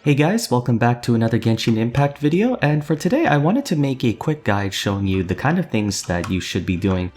Hey guys, welcome back to another Genshin Impact video, and for today I wanted to make a quick guide showing you the kind of things that you should be doing.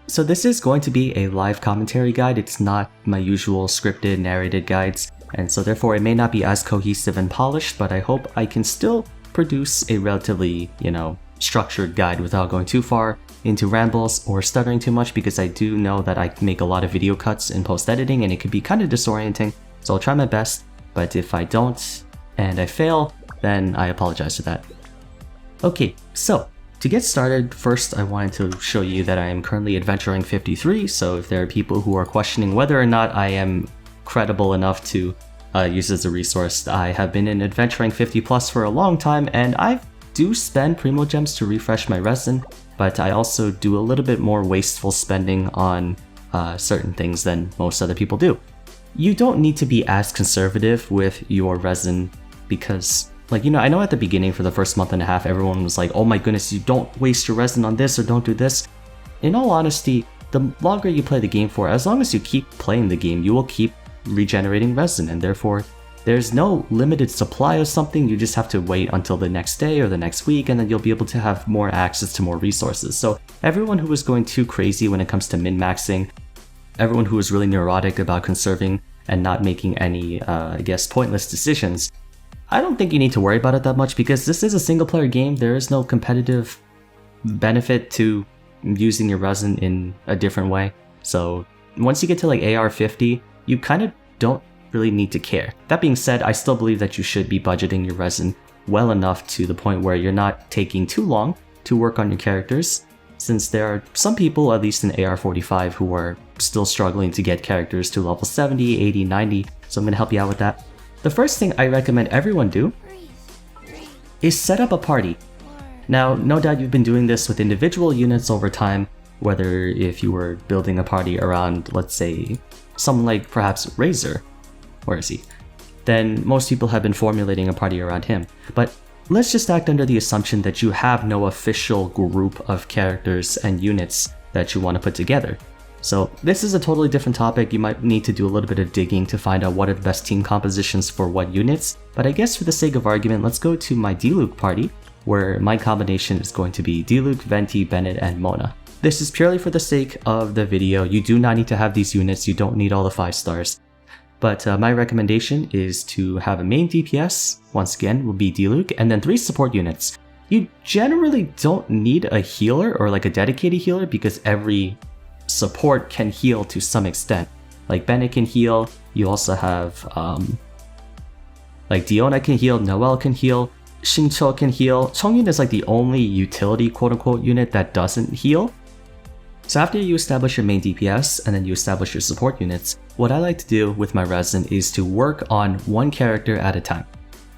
So this is going to be a live commentary guide, it's not my usual scripted narrated guides, and so therefore it may not be as cohesive and polished, but I hope I can still produce a relatively, structured guide without going too far into rambles or stuttering too much, because I do know that I make a lot of video cuts in post-editing and it can be kind of disorienting, so I'll try my best, but if I don't and I fail, then I apologize for that. Okay, so to get started, first I wanted to show you that I am currently adventuring 53, so if there are people who are questioning whether or not I am credible enough to use as a resource, I have been in adventuring 50 plus for a long time, and I do spend Primo Gems to refresh my resin, but I also do a little bit more wasteful spending on certain things than most other people do. You don't need to be as conservative with your resin because, I know at the beginning for the first month and a half, everyone was like, oh my goodness, you don't waste your resin on this or don't do this. In all honesty, the longer you play the game for, as long as you keep playing the game, you will keep regenerating resin, and therefore there's no limited supply of something. You just have to wait until the next day or the next week, and then you'll be able to have more access to more resources. So everyone who is going too crazy when it comes to min-maxing, everyone who is really neurotic about conserving and not making any, pointless decisions, I don't think you need to worry about it that much, because this is a single player game. There is no competitive benefit to using your resin in a different way. So once you get to AR 50, you kind of don't really need to care. That being said, I still believe that you should be budgeting your resin well enough to the point where you're not taking too long to work on your characters, since there are some people, at least in AR 45, who are still struggling to get characters to level 70, 80, 90, so I'm going to help you out with that. The first thing I recommend everyone do is set up a party. Now, no doubt you've been doing this with individual units over time, whether if you were building a party around, let's say, someone like perhaps Razor, where is he? Then most people have been formulating a party around him. But let's just act under the assumption that you have no official group of characters and units that you want to put together. So this is a totally different topic. You might need to do a little bit of digging to find out what are the best team compositions for what units, but I guess for the sake of argument, let's go to my Deluxe party, where my combination is going to be Deluxe, Venti, Bennett, and Mona. This is purely for the sake of the video. You do not need to have these units, you don't need all the 5 stars. But my recommendation is to have a main DPS, once again will be Deluxe, and then 3 support units. You generally don't need a healer or a dedicated healer, because every support can heal to some extent. Bennett can heal, you also have Diona can heal, Noelle can heal, Xingqiu can heal. Chongyun is the only utility quote-unquote unit that doesn't heal. So after you establish your main DPS and then you establish your support units, what I like to do with my resin is to work on one character at a time.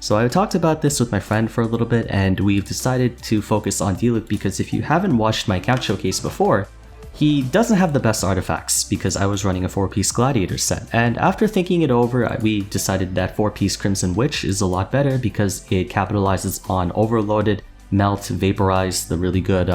So I talked about this with my friend for a little bit, and we've decided to focus on Deluxe because if you haven't watched my account showcase before, he doesn't have the best artifacts because I was running a 4-piece Gladiator set, and after thinking it over, we decided that 4-piece Crimson Witch is a lot better because it capitalizes on overloaded, melt, vaporize, the really good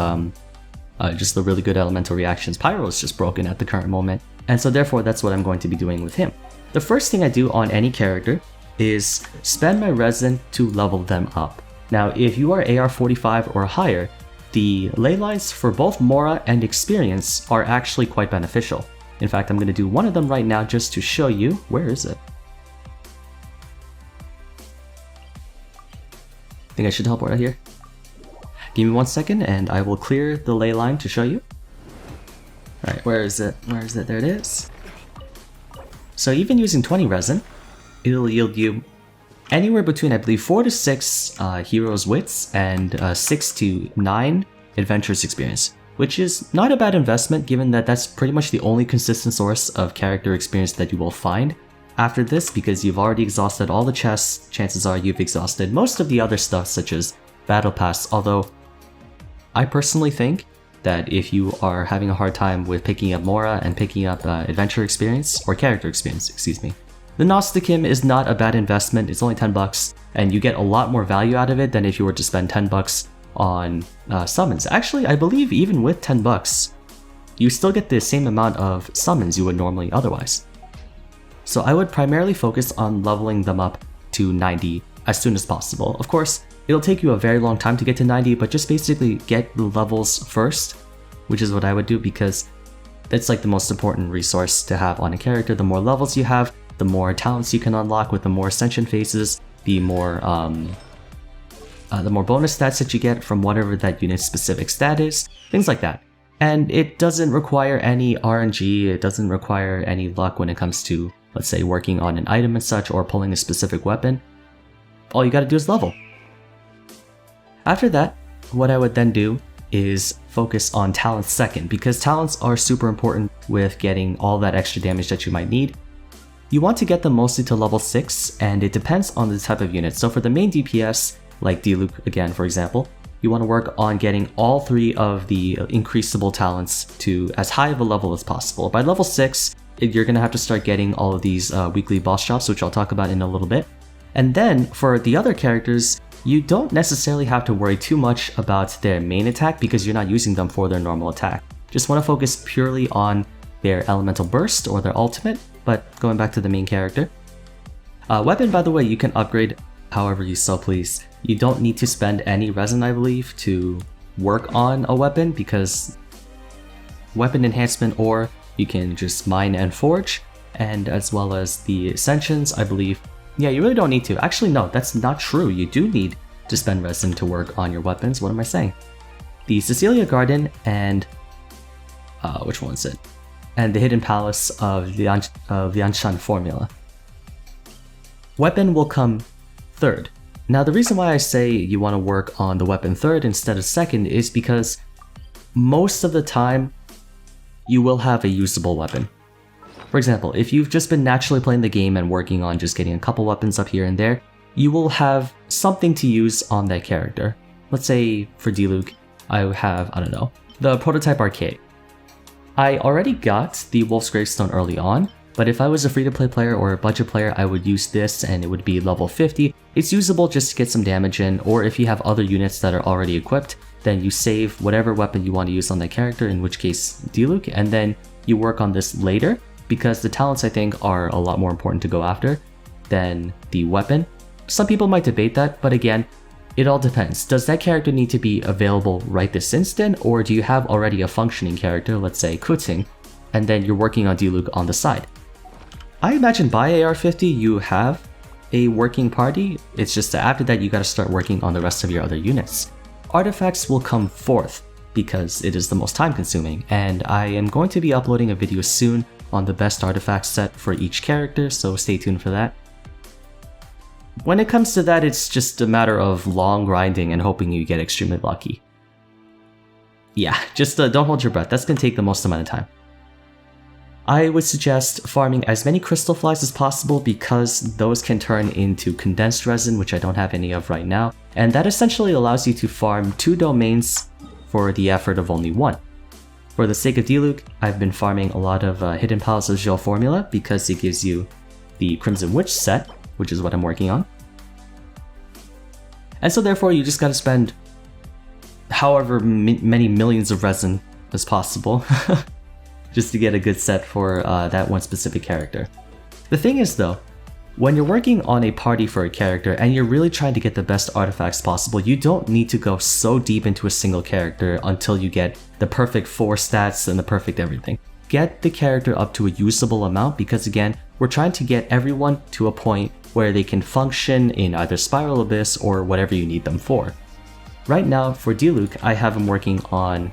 elemental reactions. Pyro is just broken at the current moment, and so therefore that's what I'm going to be doing with him. The first thing I do on any character is spend my resin to level them up. Now if you are AR 45 or higher, the ley lines for both Mora and Experience are actually quite beneficial. In fact, I'm going to do one of them right now just to show you. Where is it? I think I should teleport out here. Give me 1 second and I will clear the ley line to show you. Alright, where is it? Where is it? There it is. So even using 20 resin, it'll yield you anywhere between, I believe, 4 to 6 heroes wits and 6 to 9 adventures experience, which is not a bad investment given that that's pretty much the only consistent source of character experience that you will find after this, because you've already exhausted all the chests. Chances are you've exhausted most of the other stuff such as Battle Pass, although I personally think that if you are having a hard time with picking up Mora and picking up adventure experience, or character experience, excuse me, the Gnosticum is not a bad investment. It's only 10 bucks, and you get a lot more value out of it than if you were to spend 10 bucks on summons. Actually, I believe even with 10 bucks, you still get the same amount of summons you would normally otherwise. So I would primarily focus on leveling them up to 90 as soon as possible. Of course, it'll take you a very long time to get to 90, but just basically get the levels first, which is what I would do because that's like the most important resource to have on a character. The more levels you have, the more talents you can unlock with the more ascension phases, the more bonus stats that you get from whatever that unit's specific stat is, things like that. And it doesn't require any RNG, it doesn't require any luck when it comes to, let's say, working on an item and such or pulling a specific weapon. All you gotta do is level. After that, what I would then do is focus on talents second, because talents are super important with getting all that extra damage that you might need. You want to get them mostly to level 6, and it depends on the type of unit. So for the main DPS, like Deluxe again for example, you want to work on getting all 3 of the increasable talents to as high of a level as possible. By level 6, you're going to have to start getting all of these weekly boss drops, which I'll talk about in a little bit. And then for the other characters, you don't necessarily have to worry too much about their main attack because you're not using them for their normal attack. Just want to focus purely on their elemental burst or their ultimate, but going back to the main character. Weapon, by the way, you can upgrade however you so please. You don't need to spend any resin, I believe, to work on a weapon because weapon enhancement ore you can just mine and forge, and as well as the ascensions, I believe. Yeah, you really don't need to. Actually, no, that's not true. You do need to spend resin to work on your weapons. What am I saying? The Cecilia Garden and which one is it? And the Hidden Palace of the Anshan formula. Weapon will come third. Now the reason why I say you want to work on the weapon third instead of second is because most of the time you will have a usable weapon. For example, if you've just been naturally playing the game and working on just getting a couple weapons up here and there, you will have something to use on that character. Let's say for Deluxe, I have, I don't know, the Prototype Arcade. I already got the Wolf's Gravestone early on, but if I was a free-to-play player or a budget player, I would use this and it would be level 50. It's usable just to get some damage in, or if you have other units that are already equipped, then you save whatever weapon you want to use on that character, in which case Deluxe, and then you work on this later, because the talents I think are a lot more important to go after than the weapon. Some people might debate that, but again, it all depends. Does that character need to be available right this instant, or do you have already a functioning character, let's say Kuting, and then you're working on Deluxe on the side? I imagine by AR50 you have a working party, it's just that after that you gotta start working on the rest of your other units. Artifacts will come fourth because it is the most time consuming, and I am going to be uploading a video soon on the best artifact set for each character, so stay tuned for that. When it comes to that, it's just a matter of long grinding and hoping you get extremely lucky. Yeah, just don't hold your breath, that's gonna take the most amount of time. I would suggest farming as many crystal flies as possible because those can turn into condensed resin, which I don't have any of right now, and that essentially allows you to farm 2 domains for the effort of only 1. For the sake of Deluxe, I've been farming a lot of Hidden Palace of Zhou formula because it gives you the Crimson Witch set, which is what I'm working on. And so therefore you just gotta spend however many millions of resin as possible just to get a good set for that one specific character. The thing is though, when you're working on a party for a character and you're really trying to get the best artifacts possible, you don't need to go so deep into a single character until you get the perfect 4 stats and the perfect everything. Get the character up to a usable amount because again, we're trying to get everyone to a point where they can function in either Spiral Abyss or whatever you need them for. Right now for Deluxe, I have him working on,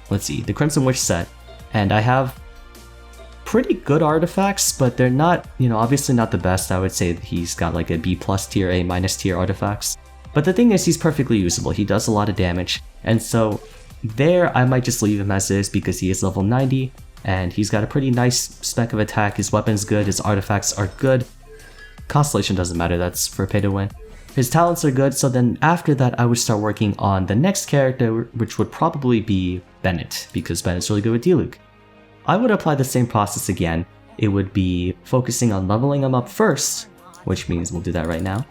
let's see, the Crimson Witch set, and I have pretty good artifacts, but they're not, obviously not the best. I would say he's got like a B+ tier, A- tier artifacts. But the thing is, he's perfectly usable. He does a lot of damage, and so there I might just leave him as is because he is level 90, and he's got a pretty nice spec of attack. His weapon's good, his artifacts are good. Constellation doesn't matter, that's for pay to win. His talents are good, so then after that I would start working on the next character, which would probably be Bennett, because Bennett's really good with Deluxe. I would apply the same process again. It would be focusing on leveling him up first, which means we'll do that right now.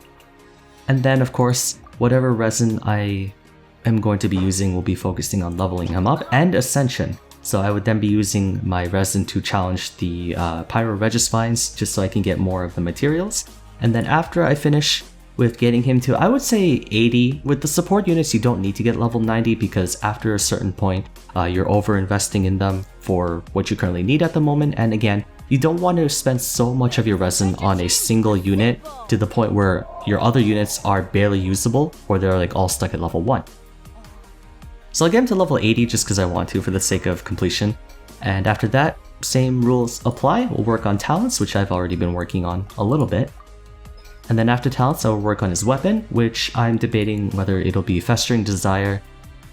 And then of course, whatever resin I am going to be using will be focusing on leveling him up and Ascension. So I would then be using my resin to challenge the Pyro Regisvines just so I can get more of the materials. And then after I finish with getting him to, I would say 80. With the support units, you don't need to get level 90 because after a certain point, you're over investing in them for what you currently need at the moment. And again, you don't want to spend so much of your resin on a single unit to the point where your other units are barely usable or they're like all stuck at level 1. So I'll get him to level 80 just because I want to for the sake of completion. And after that, same rules apply. We'll work on talents, which I've already been working on a little bit. And then after talents, I'll work on his weapon, which I'm debating whether it'll be Festering Desire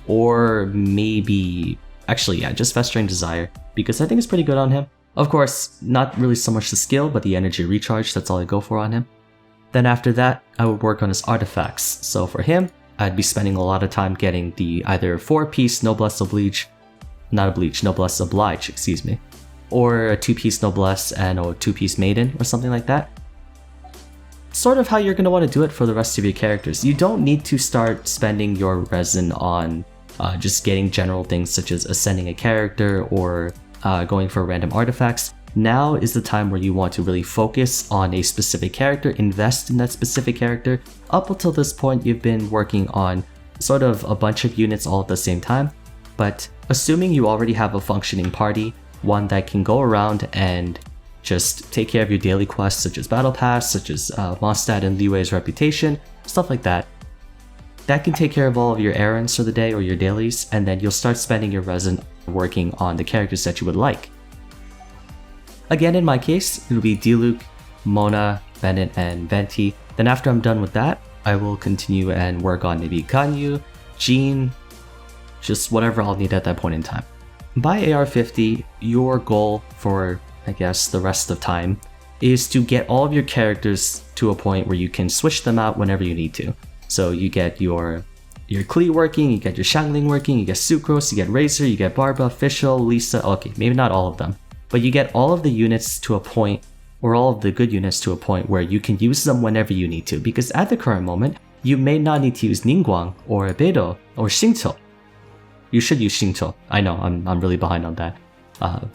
or maybe... Actually, yeah, just Festering Desire, because I think it's pretty good on him. Of course, not really so much the skill, but the energy recharge, that's all I go for on him. Then after that, I would work on his artifacts. So for him, I'd be spending a lot of time getting the either 4-piece Noblesse Oblige, Noblesse Oblige, excuse me, or a 2-piece Noblesse and a 2-piece Maiden or something like that. Sort of how you're going to want to do it for the rest of your characters. You don't need to start spending your resin on just getting general things such as ascending a character or going for random artifacts. Now is the time where you want to really focus on a specific character, invest in that specific character. Up until this point, you've been working on sort of a bunch of units all at the same time, but assuming you already have a functioning party, one that can go around and just take care of your daily quests such as Battle Pass, such as Mondstadt and Liwei's reputation, stuff like that. That can take care of all of your errands for the day or your dailies, and then you'll start spending your resin working on the characters that you would like. Again, in my case, it'll be Deluxe, Mona, Bennett, and Venti. Then after I'm done with that, I will continue and work on maybe Ganyu, Jean, just whatever I'll need at that point in time. By AR50, your goal for, I guess, the rest of time is to get all of your characters to a point where you can switch them out whenever you need to. So you get your Klee working, you get your Xiangling working, you get Sucrose, you get Razor, you get Barba, Fischl, Lisa, okay, maybe not all of them. But you get all of the units to a point, or all of the good units to a point where you can use them whenever you need to. Because at the current moment, you may not need to use Ningguang, or Beidou, or Xingqiu. You should use Xingqiu. I know, I'm really behind on that.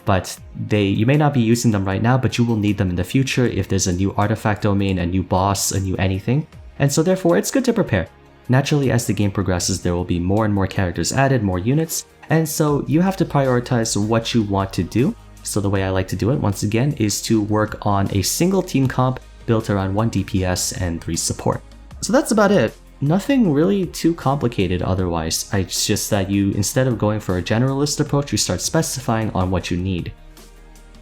But you may not be using them right now, but you will need them in the future if there's a new artifact domain, a new boss, a new anything. And so therefore, it's good to prepare. Naturally, as the game progresses, there will be more and more characters added, more units, and so you have to prioritize what you want to do. So the way I like to do it, once again, is to work on a single team comp built around 1 DPS and 3 support. So that's about it. Nothing really too complicated otherwise. It's just that you, instead of going for a generalist approach, you start specifying on what you need.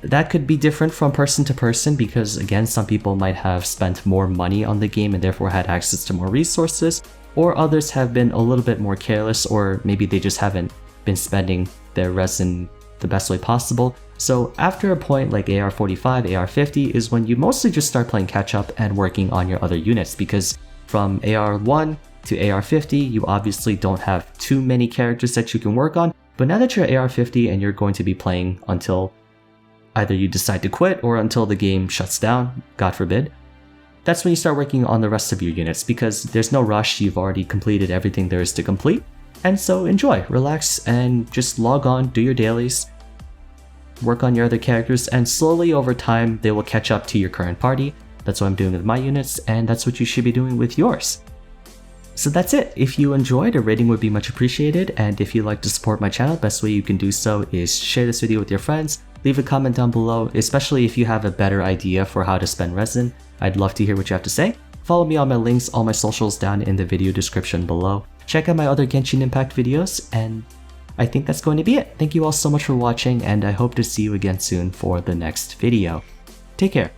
That could be different from person to person because, again, some people might have spent more money on the game and therefore had access to more resources, or others have been a little bit more careless, or maybe they just haven't been spending their resin the best way possible. So after a point like AR45, AR50 is when you mostly just start playing catch up and working on your other units, because from AR1 to AR50, you obviously don't have too many characters that you can work on, but now that you're AR50 and you're going to be playing until either you decide to quit or until the game shuts down, God forbid, that's when you start working on the rest of your units, because there's no rush, you've already completed everything there is to complete. And so enjoy, relax, and just log on, do your dailies, work on your other characters, and slowly over time they will catch up to your current party. That's what I'm doing with my units, and that's what you should be doing with yours. So that's it. If you enjoyed, a rating would be much appreciated, and if you'd like to support my channel, best way you can do so is share this video with your friends, leave a comment down below, especially if you have a better idea for how to spend resin. I'd love to hear what you have to say. Follow me on my links, all my socials down in the video description below. Check out my other Genshin Impact videos, and I think that's going to be it. Thank you all so much for watching, and I hope to see you again soon for the next video. Take care.